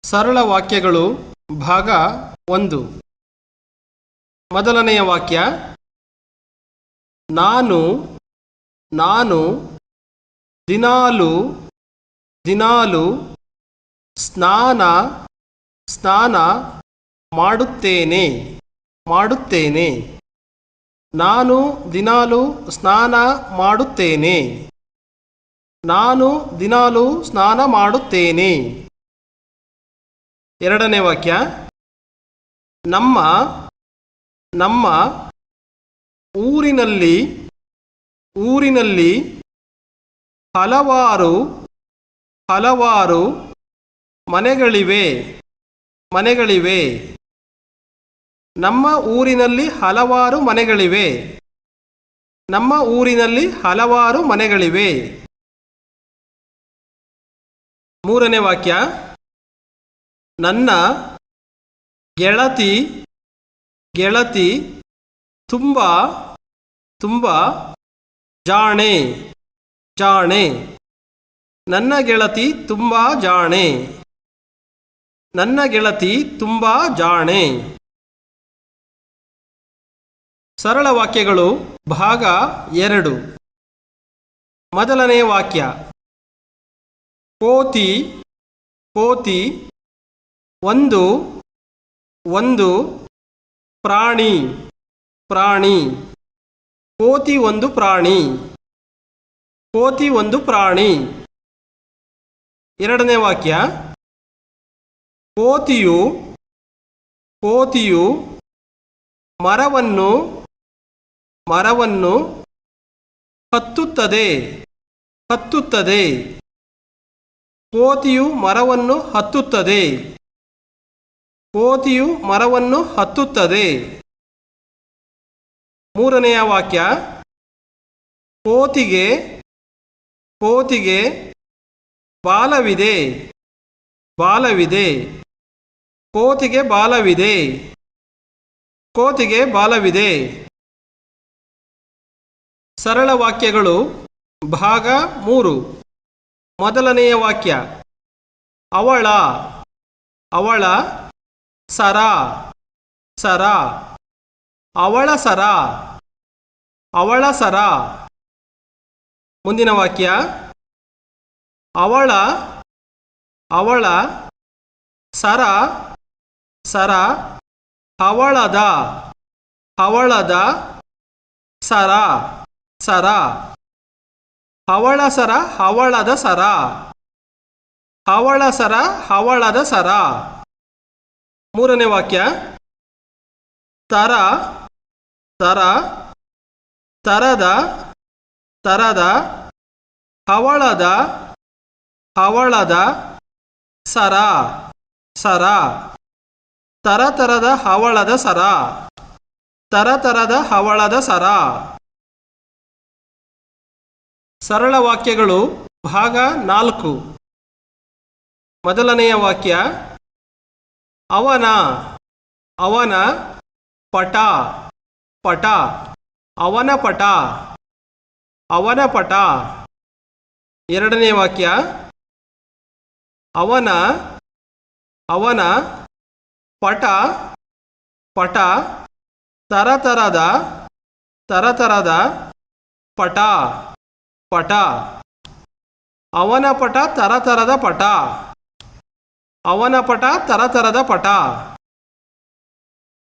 ಸರಳ ವಾಕ್ಯಗಳು ಭಾಗ 1. ಮೊದಲನೆಯ ವಾಕ್ಯ, ನಾನು ದಿನಾಲು ಸ್ನಾನ ಮಾಡುತ್ತೇನೆ. ನಾನು ದಿನಾಲು ಸ್ನಾನ ಮಾಡುತ್ತೇನೆ. ಎರಡನೇ ವಾಕ್ಯ, ನಮ್ಮ ಊರಿನಲ್ಲಿ ಹಲವಾರು ಮನೆಗಳಿವೆ. ನಮ್ಮ ಊರಿನಲ್ಲಿ ಹಲವಾರು ಮನೆಗಳಿವೆ. ಮೂರನೇ ವಾಕ್ಯ, ನನ್ನ ಗೆಳತಿ ತುಂಬಾ ಜಾಣೆ. ನನ್ನ ಗೆಳತಿ ತುಂಬಾ ಜಾಣೆ. ಸರಳ ವಾಕ್ಯಗಳು ಭಾಗ 2. ಮೊದಲನೆಯ ವಾಕ್ಯ, ಕೋತಿ ಒಂದು ಪ್ರಾಣಿ. ಕೋತಿ ಒಂದು ಪ್ರಾಣಿ. ಎರಡನೇ ವಾಕ್ಯ, ಕೋತಿಯು ಮರವನ್ನು ಹತ್ತುತ್ತದೆ. ಕೋತಿಯು ಮರವನ್ನು ಹತ್ತುತ್ತದೆ. ಮೂರನೆಯ ವಾಕ್ಯ, ಕೋತಿಗೆ ಬಾಲವಿದೆ. ಕೋತಿಗೆ ಬಾಲವಿದೆ. ಸರಳ ವಾಕ್ಯಗಳು ಭಾಗ 3. ಮೊದಲನೆಯ ವಾಕ್ಯ, ಅವಳ ಸರ. ಅವಳ ಸರ. ಮುಂದಿನ ವಾಕ್ಯ, ಅವಳ ಸರ ಹವಳದ ಸರ. ಹವಳ ಸರ ಹವಳದ ಸರ. ಮೂರನೇ ವಾಕ್ಯ, ತರದ ಹವಳದ ಸರ. ತರತರದ ಹವಳದ ಸರ. ಸರಳ ವಾಕ್ಯಗಳು ಭಾಗ 4. ಮೊದಲನೆಯ ವಾಕ್ಯ, ಅವನ ಪಟ. ಅವನ ಪಟ. ಎರಡನೇ ವಾಕ್ಯ, ಅವನ ಪಟ ತರತರದ ಪಟ. ಅವನ ಪಟ ತರತರದ ಪಟ.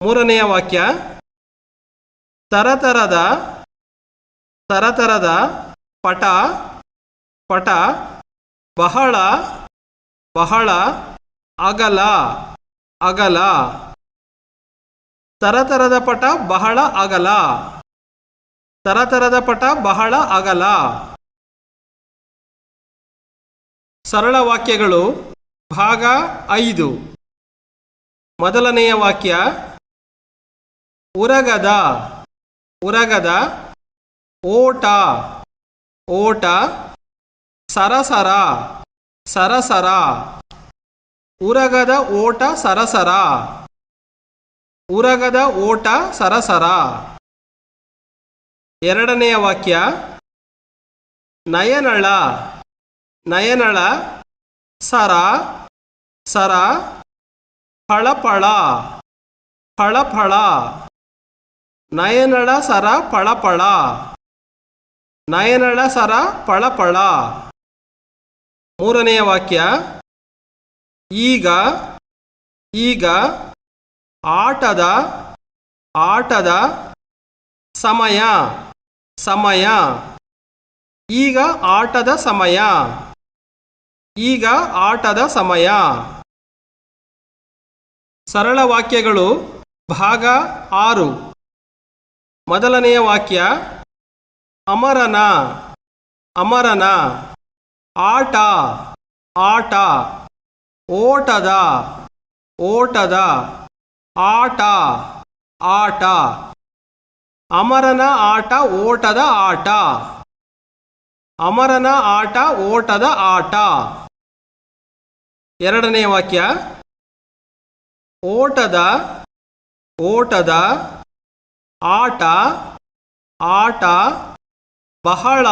ಮೂರನೆಯ ವಾಕ್ಯ, ತರತರದ ಪಟ ಬಹಳ ಅಗಲ. ತರತರದ ಪಟ ಬಹಳ ಅಗಲ. ಸರಳ ವಾಕ್ಯಗಳು ಭಾಗ 5. ಮೊದಲನೆಯ ವಾಕ್ಯ, ಉರಗದ ಓಟ ಸರಸರ. ಉರಗದ ಓಟ ಸರಸರ. ಎರಡನೆಯ ವಾಕ್ಯ, ನಯನಳ ಸರ ಸರ ಫಳಫಳ ಫಳಫಳ ನಯನಳ ಸರ ಫಳಫಳ ನಯನಳ ಸರ ಫಳಫಳ ಮೂರನೆಯ ವಾಕ್ಯ ಈಗ ಈಗ ಆಟದ ಆಟದ ಸಮಯ ಸಮಯ ಈಗ ಆಟದ ಸಮಯ ಈಗ ಆಟದ ಸಮಯ ಸರಳ ವಾಕ್ಯಗಳು ಭಾಗ 6 ಮೊದಲನೆಯ ವಾಕ್ಯ ಅಮರನ ಅಮರನ ಆಟ ಆಟ ಓಟದ ಓಟದ ಆಟ ಆಟ ಅಮರನ ಆಟ ಓಟದ ಆಟ ಅಮರನ ಆಟ ಓಟದ ಆಟ ಎರಡನೇ ವಾಕ್ಯ ಓಟದ ಓಟದ ಆಟ ಆಟ ಬಹಳ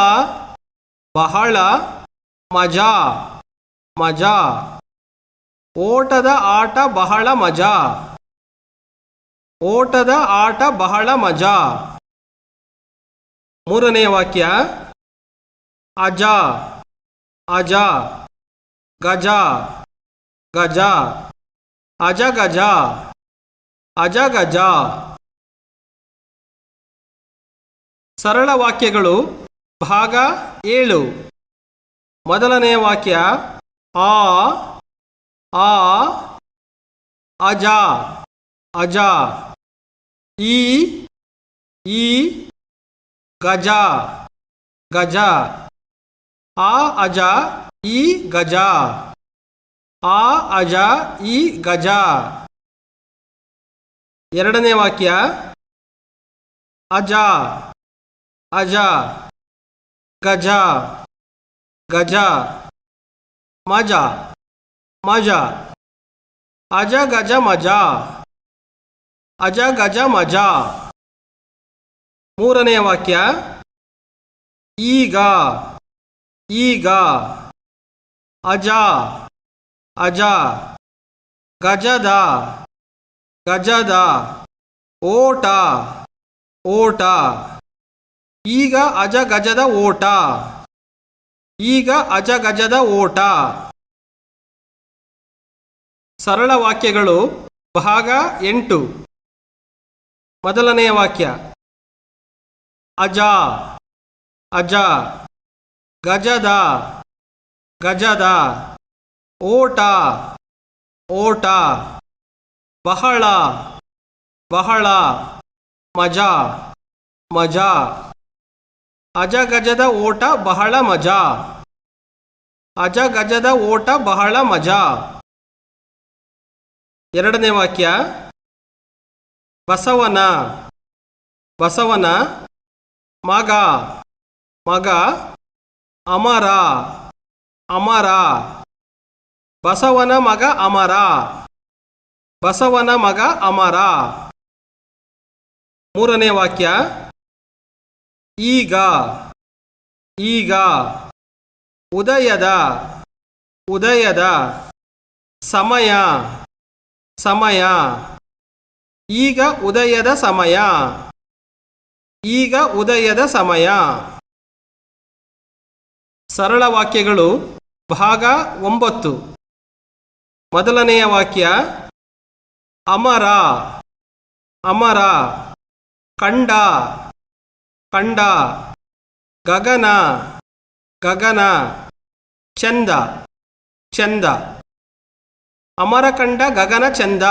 ಬಹಳ ಮಜಾ ಮಜಾ ಓಟದ ಆಟ ಬಹಳ ಮಜಾ ಓಟದ ಆಟ ಬಹಳ ಮಜಾ ಮೂರನೆಯ ವಾಕ್ಯ ಅಜ ಅಜ ಗಜ ಗಜ ಅಜ ಗಜ ಅಜ ಗಜ ಸರಳ ವಾಕ್ಯಗಳು ಭಾಗ 7 ಮೊದಲನೆಯ ವಾಕ್ಯ ಆ ಅಜ ಅಜ ಈ ಗಜ ಗಜ ಆ ಅಜ ಈ ಗಜ ಆ ಅಜ ಈ ಗಜ ಎರಡನೇ ವಾಕ್ಯ ಅಜ ಅಜ ಗಜ ಗಜ ಮಜ ಮಜ ಅಜ ಗಜ ಮಜ ಅಜ ಗಜ ಮಜ ಮೂರನೆಯ ವಾಕ್ಯ ಈಗ ಈಗ ಅಜ ಅಜ ಗಜದ ಗಜದ ಓಟ ಓಟ ಈಗ ಅಜ ಗಜದ ಓಟ ಈಗ ಅಜ ಗಜದ ಓಟ ಸರಳ ವಾಕ್ಯಗಳು ಭಾಗ 8 ಮೊದಲನೆಯ ವಾಕ್ಯ ಅಜ ಅಜ ಗಜದ ಗಜದ ಓಟ ಓಟ ಬಹಳ ಬಹಳ ಮಜಾ ಮಜಾ ಅಜ ಗಜದ ಓಟ ಬಹಳ ಮಜಾ ಅಜ ಗಜದ ಓಟ ಬಹಳ ಮಜಾ ಎರಡನೇ ವಾಕ್ಯ ಬಸವನ ಬಸವನ ಮಗ ಮಗ ಅಮರ ಅಮರ ಬಸವನ ಮಗ ಅಮರ ಬಸವನ ಮಗ ಅಮರ ಮೂರನೇ ವಾಕ್ಯ ಈಗ ಈಗ ಉದಯದ ಉದಯದ ಸಮಯ ಸಮಯ ಈಗ ಉದಯದ ಸಮಯ ಈಗ ಉದಯದ ಸಮಯ ಸರಳ ವಾಕ್ಯಗಳು ಭಾಗ 9 ಮೊದಲನೆಯ ವಾಕ್ಯ ಅಮರ ಅಮರ ಕಂಡ ಕಂಡ ಗಗನ ಗಗನ ಚಂದ ಚಂದ ಅಮರ ಕಂಡ ಗಗನ ಚಂದ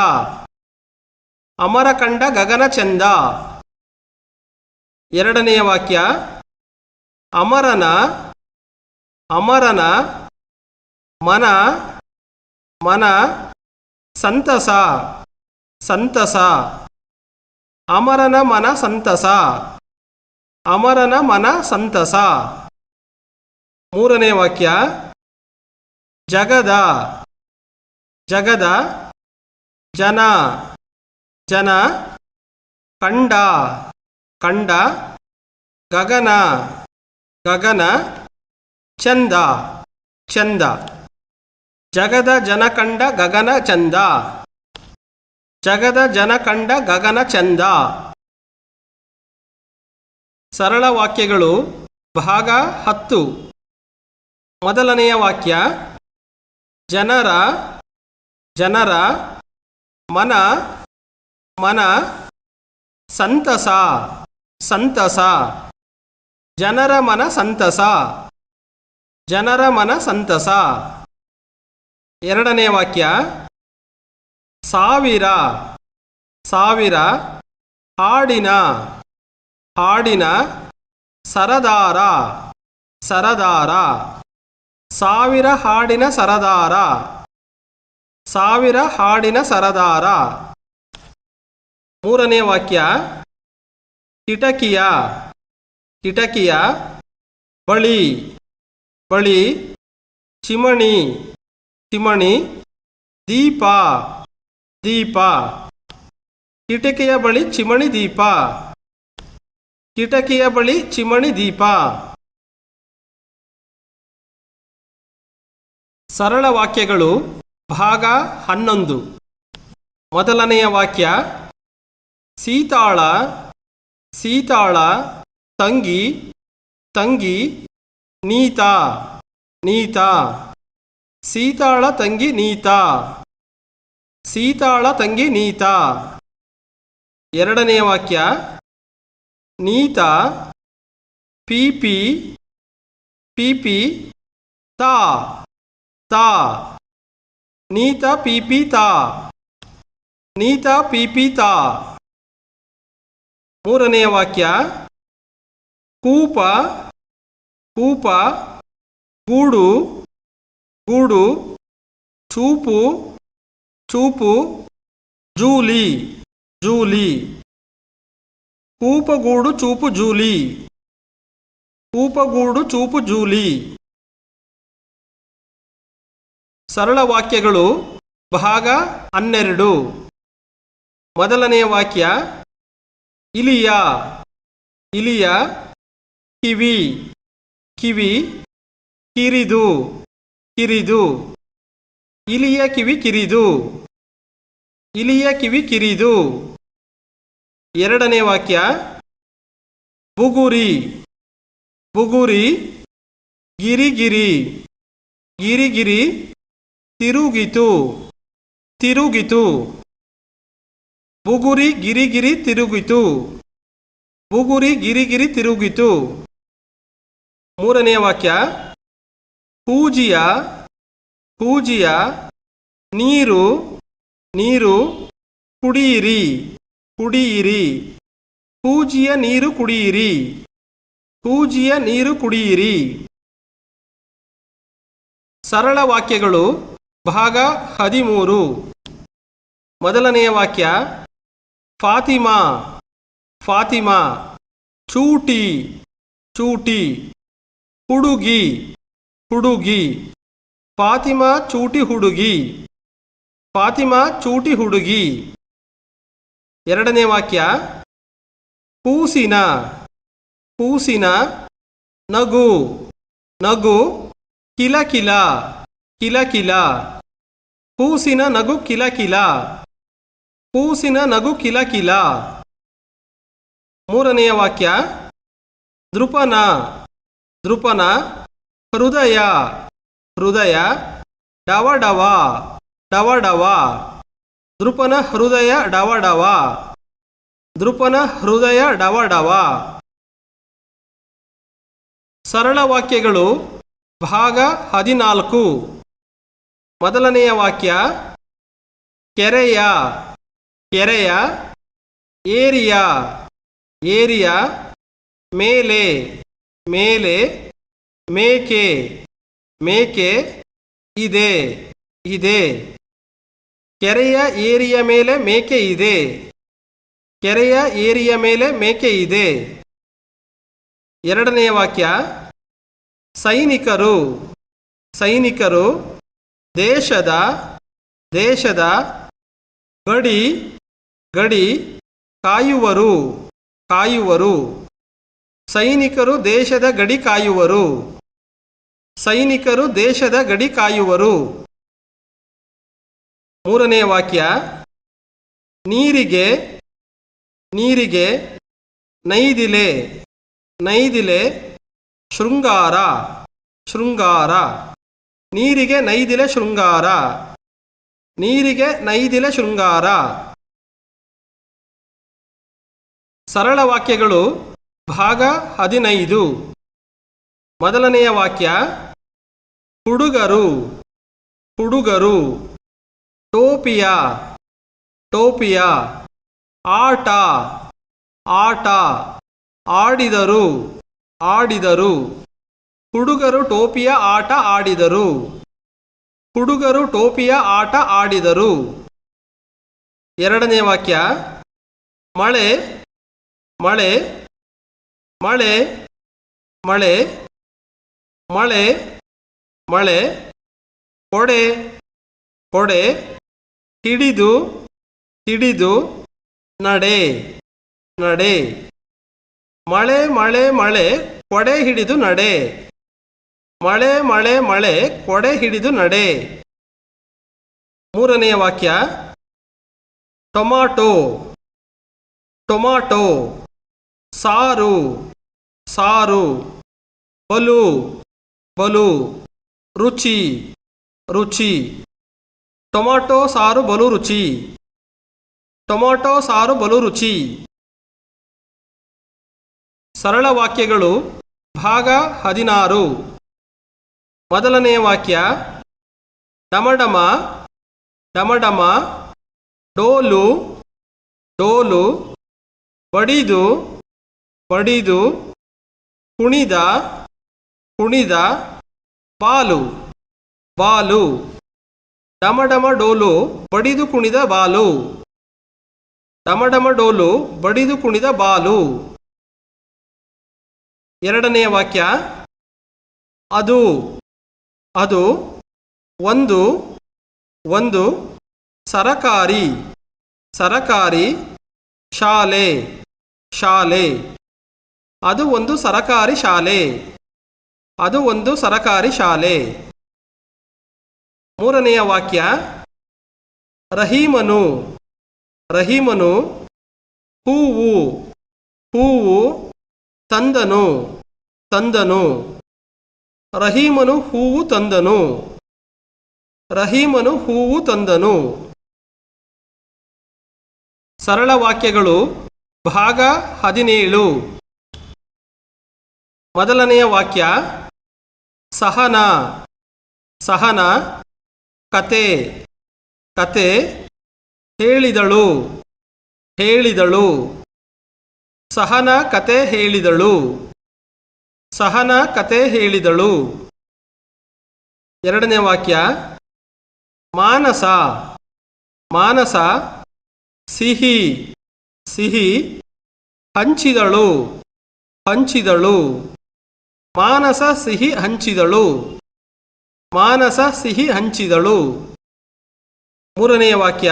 ಅಮರ ಕಂಡ ಗಗನ ಚಂದ ಎರಡನೆಯ ವಾಕ್ಯ ಅಮರನ ಅಮರನ ಮನ ಮನ ಸಂತಸ ಸಂತಸ ಅಮರನ ಮನ ಸಂತಸ ಅಮರನ ಮನ ಸಂತಸ ಮೂರನೇ ವಾಕ್ಯ ಜಗದ ಜಗದ ಜನ ಜನ ಕಂಡ ಕಂಡ ಗಗನ ಗಗನ ಚಂದ ಚಂದ ಜಗದ ಜನ ಕಂಡ ಗಗನ ಚಂದ. ಜಗದ ಜನ ಕಂಡ ಗಗನ ಚಂದ. ಸರಳ ವಾಕ್ಯಗಳು ಭಾಗ 10. ಮೊದಲನೆಯ ವಾಕ್ಯ, ಜನರ ಜನರ ಮನ ಮನ ಸಂತಸ ಸಂತಸ. ಜನರ ಮನ ಸಂತಸ ಜನರ ಮನ ಸಂತಸ. ಎರಡನೆಯ ವಾಕ್ಯ, ಸಾವಿರ ಸಾವಿರ ಹಾಡಿನ ಹಾಡಿನ ಸರದಾರ ಸರದಾರ. ಸಾವಿರ ಹಾಡಿನ ಸರದಾರ ಸಾವಿರ ಹಾಡಿನ ಸರದಾರ. ಮೂರನೇ ವಾಕ್ಯ, ಕಿಟಕಿಯ ಕಿಟಕಿಯ ಬಳಿ ಬಳಿ ಚಿಮಣಿ ಚಿಮಣಿ ದೀಪ ದೀಪ. ಕಿಟಕಿಯ ಬಳಿ ಚಿಮಣಿ ದೀಪ ಕಿಟಕಿಯ ಬಳಿ ಚಿಮಣಿ ದೀಪ. ಸರಳ ವಾಕ್ಯಗಳು ಭಾಗ 11. ಮೊದಲನೆಯ ವಾಕ್ಯ, ಸೀತಾಳ ಸೀತಾಳ ತಂಗಿ ತಂಗಿ ನೀತಾ ನೀತಾ. ಸೀತಾಳ ತಂಗಿ ನೀತಾ ಸೀತಾಳ ತಂಗಿ ನೀತಾ. ಎರಡನೆಯ ವಾಕ್ಯ, ನೀತಾ ಪಿಪಿ ಪಿಪಿ ತಾ ತಾ. ನೀತಾ ಪಿಪಿ ತಾ ನೀತಾ ಪಿಪಿ ತಾ. ಮೂರನೆಯ ವಾಕ್ಯ, ಕೂಪ ಕೂಪ ಗೂಡು ಗೂಡು ಚೂಪು ಚೂಪು ಜೂಲಿ ಜೂಲಿ. ಕೂಪಗೂಡು ಚೂಪು ಜೂಲಿ ಕೂಪಗೂಡು ಚೂಪು ಜೂಲಿ. ಸರಳ ವಾಕ್ಯಗಳು ಭಾಗ 12. ಮೊದಲನೆಯ ವಾಕ್ಯ, ಇಲಿಯ ಇಲಿಯ ಕಿವಿ ಕಿವಿ ಕಿರಿದು ಕಿರಿದು. ಇಲಿಯ ಕಿವಿ ಕಿರಿದು ಇಲಿಯ ಕಿವಿ ಕಿರಿದು. ಎರಡನೇ ವಾಕ್ಯ, ಬುಗುರಿ ಬುಗುರಿ ಗಿರಿಗಿರಿ ಗಿರಿಗಿರಿ ತಿರುಗಿತು ತಿರುಗಿತು. ಬುಗುರಿ ಗಿರಿಗಿರಿ ತಿರುಗಿತು ಬುಗುರಿ ಗಿರಿಗಿರಿ ತಿರುಗಿತು. ಮೂರನೆಯ ವಾಕ್ಯ, ಪೂಜಿಯ ಪೂಜಿಯ ನೀರು ನೀರು ಕುಡಿಯಿರಿ ಕುಡಿಯಿರಿ. ಪೂಜಿಯ ನೀರು ಕುಡಿಯಿರಿ ಪೂಜಿಯ ನೀರು ಕುಡಿಯಿರಿ. ಸರಳ ವಾಕ್ಯಗಳು ಭಾಗ 13. ಮೊದಲನೆಯ ವಾಕ್ಯ, ಫಾತಿಮಾ ಫಾತಿಮಾ ಚೂಟಿ ಚೂಟಿ. ಹುಡುಗಿ ಹುಡುಗಿ. ಫಾತಿಮಾ ಚೂಟಿ ಹುಡುಗಿ ಫಾತಿಮಾ ಚೂಟಿ ಹುಡುಗಿ. ಎರಡನೇ ವಾಕ್ಯ, ಕೂಸಿನ ಕೂಸಿನ ನಗು ನಗು ಕಿಲಕಿಲ ಕಿಲಕಿಲ. ಕೂಸಿನ ನಗು ಕಿಲಕಿಲ ಕೂಸಿನ ನಗು ಕಿಲಕಿಲ. ಮೂರನೆಯ ವಾಕ್ಯ, ದೃಪನ ದೃಪನ ಹೃದಯ ಹೃದಯ ಡವಡವ ಡವಡವ. ದೃಪನ ಹೃದಯ ಡವಡವ ದೃಪನ ಹೃದಯ ಡವಡವ. ಸರಳ ವಾಕ್ಯಗಳು ಭಾಗ 14. ಮೊದಲನೆಯ ವಾಕ್ಯ, ಕೆರೆಯ ಕೆರೆಯ ಏರಿಯ ಏರಿಯ ಮೇಲೆ ಮೇಲೆ ಮೇಕೆ ಮೇಕೆ ಇದೆ ಇದೆ. ಕೆರೆಯ ಏರಿಯ ಮೇಲೆ ಮೇಕೆ ಇದೆ ಕೆರೆಯ ಏರಿಯ ಮೇಲೆ ಮೇಕೆ ಇದೆ. ಎರಡನೆಯ ವಾಕ್ಯ, ಸೈನಿಕರು ಸೈನಿಕರು ದೇಶದ ದೇಶದ ಗಡಿ ಗಡಿ ಕಾಯುವರು ಕಾಯುವರು. ಸೈನಿಕರು ದೇಶದ ಗಡಿ ಕಾಯುವರು ಸೈನಿಕರು ದೇಶದ ಗಡಿ ಕಾಯುವರು. ಮೂರನೆಯ ವಾಕ್ಯ ನೀರಿಗೆ ನೀರಿಗೆ ನೈದಿಲೆ ನೈದಿಲೆ ಶೃಂಗಾರ ಶೃಂಗಾರ ನೀರಿಗೆ ನೈದಿಲೆ ಶೃಂಗಾರ ನೀರಿಗೆ ನೈದಿಲೆ ಶೃಂಗಾರ. ಸರಳ ವಾಕ್ಯಗಳು ಭಾಗ 15. ಮೊದಲನೆಯ ವಾಕ್ಯ ಹುಡುಗರು ಹುಡುಗರು ಟೋಪಿಯ ಟೋಪಿಯ ಆಟ ಆಟ ಆಡಿದರು ಆಡಿದರು ಹುಡುಗರು ಟೋಪಿಯ ಆಟ ಆಡಿದರು ಹುಡುಗರು ಟೋಪಿಯ ಆಟ ಆಡಿದರು. ಎರಡನೇ ವಾಕ್ಯ ಮಳೆ ಮಳೆ ಮಳೆ ಮಳೆ ಮಳೆ ಮಳೆ ಕೊಡೆ ಕೊಡೆ ಹಿಡಿದು ಹಿಡಿದು ನಡೆ ನಡೆ ಮಳೆ ಮಳೆ ಮಳೆ ಕೊಡೆ ಹಿಡಿದು ನಡೆ ಮಳೆ ಮಳೆ ಮಳೆ ಕೊಡೆ ಹಿಡಿದು ನಡೆ. ಮೂರನೆಯ ವಾಕ್ಯ ಟೊಮಾಟೊ ಟೊಮಾಟೊ ಸಾರು ಸಾರು ಬಲು ಬಲು ರುಚಿ ರುಚಿ ಟೊಮಾಟೊ ಸಾರು ಬಲು ರುಚಿ ಟೊಮಾಟೊ ಸಾರು ಬಲು ರುಚಿ. ಸರಳ ವಾಕ್ಯಗಳು ಭಾಗ 16. ಮೊದಲನೆಯ ವಾಕ್ಯ ಡಮಡಮ ಡಮಡಮ ಡೋಲು ಡೋಲು ಬಡಿದು ಬಡಿದು ಕುಣಿದ ಕುಣಿದ ಬಾಲು ಬಾಲು ಡಮಡಮ ಡೋಲು ಬಡಿದು ಕುಣಿದ ಬಾಲು ಡಮಡಮ ಡೋಲು ಬಡಿದು ಕುಣಿದ ಬಾಲು. ಎರಡನೆಯ ವಾಕ್ಯ ಅದು ಅದು ಒಂದು ಒಂದು ಸರಕಾರಿ ಸರಕಾರಿ ಶಾಲೆ ಶಾಲೆ ಅದು ಒಂದು ಸರಕಾರಿ ಶಾಲೆ ಅದು ಒಂದು ಸರಕಾರಿ ಶಾಲೆ. ಮೂರನೆಯ ವಾಕ್ಯ ರಹೀಮನು ರಹೀಮನು ಹೂವು ಹೂವು ತಂದನು ತಂದನು ರಹೀಮನು ಹೂವು ತಂದನು ರಹೀಮನು ಹೂವು ತಂದನು. ಸರಳ ವಾಕ್ಯಗಳು ಭಾಗ 17. ಮೊದಲನೆಯ ವಾಕ್ಯ ಸಹನ ಸಹನ ಕತೆ ಕತೆ ಹೇಳಿದಳು ಹೇಳಿದಳು ಸಹನ ಕತೆ ಹೇಳಿದಳು ಸಹನ ಕತೆ ಹೇಳಿದಳು. ಎರಡನೇ ವಾಕ್ಯ ಮಾನಸ ಮಾನಸ ಸಿಹಿ ಸಿಹಿ ಹಂಚಿದಳು ಹಂಚಿದಳು ಮಾನಸ ಸಿಹಿ ಹಂಚಿದಳು ಮಾನಸ ಸಿಹಿ ಹಂಚಿದಳು. ಮೂರನೆಯ ವಾಕ್ಯ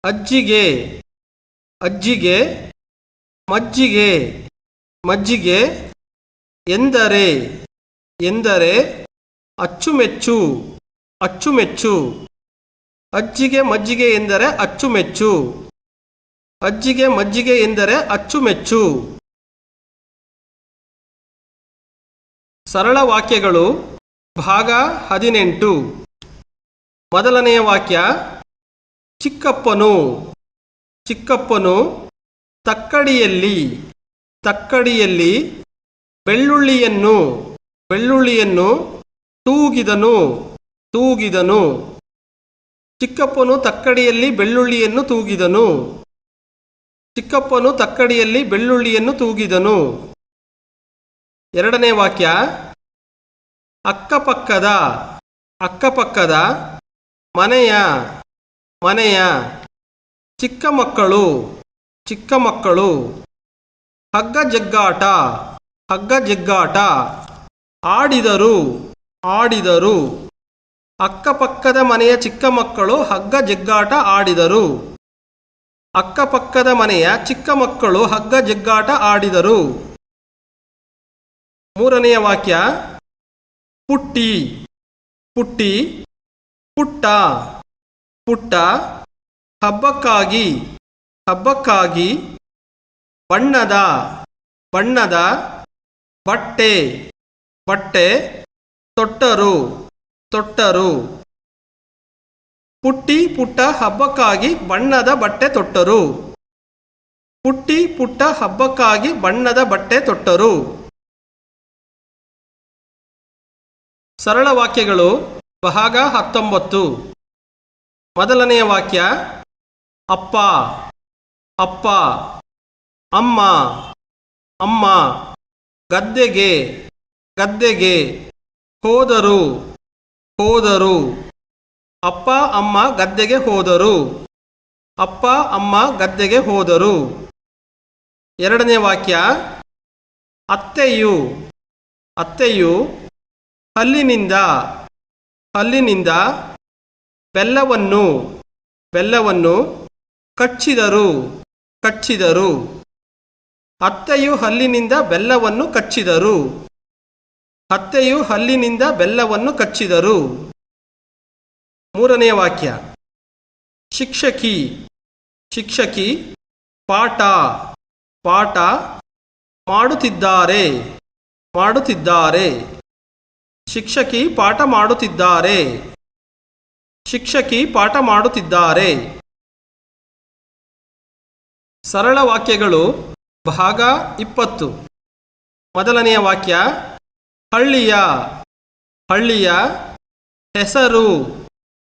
ಅಜ್ಜಿಗೆ ಅಜ್ಜಿಗೆ ಮಜ್ಜಿಗೆ ಮಜ್ಜಿಗೆ ಎಂದರೆ ಎಂದರೆ ಅಚ್ಚುಮೆಚ್ಚು ಅಚ್ಚುಮೆಚ್ಚು ಅಜ್ಜಿಗೆ ಮಜ್ಜಿಗೆ ಎಂದರೆ ಅಚ್ಚುಮೆಚ್ಚು ಅಜ್ಜಿಗೆ ಮಜ್ಜಿಗೆ ಎಂದರೆ ಅಚ್ಚುಮೆಚ್ಚು. ಸರಳ ವಾಕ್ಯಗಳು ಭಾಗ 18. ಮೊದಲನೆಯ ವಾಕ್ಯ ಚಿಕ್ಕಪ್ಪನು ಚಿಕ್ಕಪ್ಪನು ತಕ್ಕಡಿಯಲ್ಲಿ ತಕ್ಕಡಿಯಲ್ಲಿ ಬೆಳ್ಳುಳ್ಳಿಯನ್ನು ಬೆಳ್ಳುಳ್ಳಿಯನ್ನು ತೂಗಿದನು ತೂಗಿದನು ಚಿಕ್ಕಪ್ಪನು ತಕ್ಕಡಿಯಲ್ಲಿ ಬೆಳ್ಳುಳ್ಳಿಯನ್ನು ತೂಗಿದನು ಚಿಕ್ಕಪ್ಪನು ತಕ್ಕಡಿಯಲ್ಲಿ ಬೆಳ್ಳುಳ್ಳಿಯನ್ನು ತೂಗಿದನು. ಎರಡನೇ ವಾಕ್ಯ ಅಕ್ಕಪಕ್ಕದ ಅಕ್ಕಪಕ್ಕದ ಮನೆಯ ಮನೆಯ ಚಿಕ್ಕ ಮಕ್ಕಳು ಚಿಕ್ಕ ಮಕ್ಕಳು ಹಗ್ಗ ಜಗ್ಗಾಟ ಹಗ್ಗ ಜಗ್ಗಾಟ ಆಡಿದರು ಆಡಿದರು ಅಕ್ಕಪಕ್ಕದ ಮನೆಯ ಚಿಕ್ಕ ಮಕ್ಕಳು ಹಗ್ಗ ಜಗ್ಗಾಟ ಆಡಿದರು ಅಕ್ಕಪಕ್ಕದ ಮನೆಯ ಚಿಕ್ಕ ಮಕ್ಕಳು ಹಗ್ಗ ಜಗ್ಗಾಟ ಆಡಿದರು. ಮೂರನೆಯ ವಾಕ್ಯ ಪುಟ್ಟಿ ಪುಟ್ಟಿ ಪುಟ್ಟ ಪುಟ್ಟ ಹಬ್ಬಕ್ಕಾಗಿ ಹಬ್ಬಕ್ಕಾಗಿ ಬಣ್ಣದ ಬಣ್ಣದ ಬಟ್ಟೆ ಬಟ್ಟೆ ತೊಟ್ಟರು ತೊಟ್ಟರು ಪುಟ್ಟಿ ಪುಟ್ಟ ಹಬ್ಬಕ್ಕಾಗಿ ಬಣ್ಣದ ಬಟ್ಟೆ ತೊಟ್ಟರು ಪುಟ್ಟಿ ಪುಟ್ಟ ಹಬ್ಬಕ್ಕಾಗಿ ಬಣ್ಣದ ಬಟ್ಟೆ ತೊಟ್ಟರು ಸರಳ ವಾಕ್ಯಗಳು ಭಾಗ 19 ಮೊದಲನೆಯ ವಾಕ್ಯ ಅಪ್ಪ ಅಪ್ಪ ಅಮ್ಮ ಅಮ್ಮ ಗದ್ದೆಗೆ ಗದ್ದೆಗೆ ಹೋದರು ಹೋದರು ಅಪ್ಪ ಅಮ್ಮ ಗದ್ದೆಗೆ ಹೋದರು ಅಪ್ಪ ಅಮ್ಮ ಗದ್ದೆಗೆ ಹೋದರು ಎರಡನೇ ವಾಕ್ಯ ಅತ್ತೆಯು ಅತ್ತೆಯು ಹಲ್ಲಿನಿಂದ ಹಲ್ಲಿನಿಂದ ಬೆಲ್ಲವನ್ನು ಬೆಲ್ಲವನ್ನು ಕಚ್ಚಿದರು ಕಚ್ಚಿದರು ಅತ್ತೆಯು ಹಲ್ಲಿನಿಂದ ಬೆಲ್ಲವನ್ನು ಕಚ್ಚಿದರು ಅತ್ತೆಯು ಹಲ್ಲಿನಿಂದ ಬೆಲ್ಲವನ್ನು ಕಚ್ಚಿದರು ಮೂರನೆಯ ವಾಕ್ಯ ಶಿಕ್ಷಕಿ ಶಿಕ್ಷಕಿ ಪಾಠ ಪಾಠ ಮಾಡುತ್ತಿದ್ದಾರೆ ಮಾಡುತ್ತಿದ್ದಾರೆ ಶಿಕ್ಷಕಿ ಪಾಠ ಮಾಡುತ್ತಿದ್ದಾರೆ ಶಿಕ್ಷಕಿ ಪಾಠ ಮಾಡುತ್ತಿದ್ದಾರೆ ಸರಳ ವಾಕ್ಯಗಳು ಭಾಗ 20 ಮೊದಲನೆಯ ವಾಕ್ಯ ಹಳ್ಳಿಯ ಹಳ್ಳಿಯ ಹೆಸರು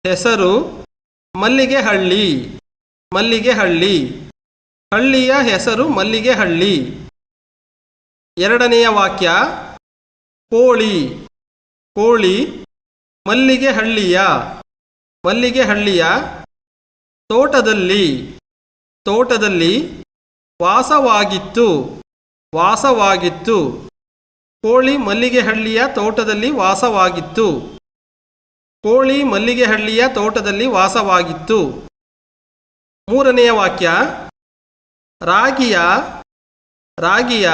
ಹೆಸರು ಮಲ್ಲಿಗೆಹಳ್ಳಿ ಮಲ್ಲಿಗೆಹಳ್ಳಿ ಹಳ್ಳಿಯ ಹೆಸರು ಮಲ್ಲಿಗೆಹಳ್ಳಿ ಎರಡನೆಯ ವಾಕ್ಯ ಕೋಳಿ ಕೋಳಿ ಮಲ್ಲಿಗೆಹಳ್ಳಿಯ ಮಲ್ಲಿಗೆಹಳ್ಳಿಯ ತೋಟದಲ್ಲಿ ತೋಟದಲ್ಲಿ ವಾಸವಾಗಿತ್ತು ವಾಸವಾಗಿತ್ತು ಕೋಳಿ ಮಲ್ಲಿಗೆಹಳ್ಳಿಯ ತೋಟದಲ್ಲಿ ವಾಸವಾಗಿತ್ತು ಕೋಳಿ ಮಲ್ಲಿಗೆಹಳ್ಳಿಯ ತೋಟದಲ್ಲಿ ವಾಸವಾಗಿತ್ತು ಮೂರನೆಯ ವಾಕ್ಯ ರಾಗಿಯ ರಾಗಿಯ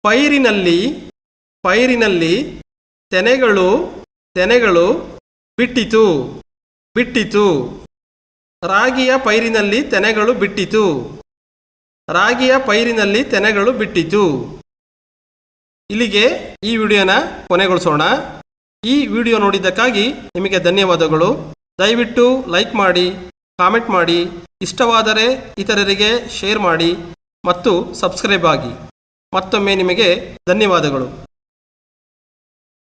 ಪೈರಿನಲ್ಲಿ ಪೈರಿನಲ್ಲಿ ತೆನೆಗಳು ತೆನೆಗಳು ಬಿಟ್ಟಿತು ಬಿಟ್ಟಿತು ರಾಗಿಯ ಪೈರಿನಲ್ಲಿ ತೆನೆಗಳು ಬಿಟ್ಟಿತು ರಾಗಿಯ ಪೈರಿನಲ್ಲಿ ತೆನೆಗಳು ಬಿಟ್ಟಿತು ಇಲ್ಲಿಗೆ ಈ ವಿಡಿಯೋನ ಕೊನೆಗೊಳಿಸೋಣ ಈ ವಿಡಿಯೋ ನೋಡಿದ್ದಕ್ಕಾಗಿ ನಿಮಗೆ ಧನ್ಯವಾದಗಳು ದಯವಿಟ್ಟು ಲೈಕ್ ಮಾಡಿ ಕಾಮೆಂಟ್ ಮಾಡಿ ಇಷ್ಟವಾದರೆ ಇತರರಿಗೆ ಶೇರ್ ಮಾಡಿ ಮತ್ತು ಸಬ್ಸ್ಕ್ರೈಬ್ ಆಗಿ ಮತ್ತೊಮ್ಮೆ ನಿಮಗೆ ಧನ್ಯವಾದಗಳು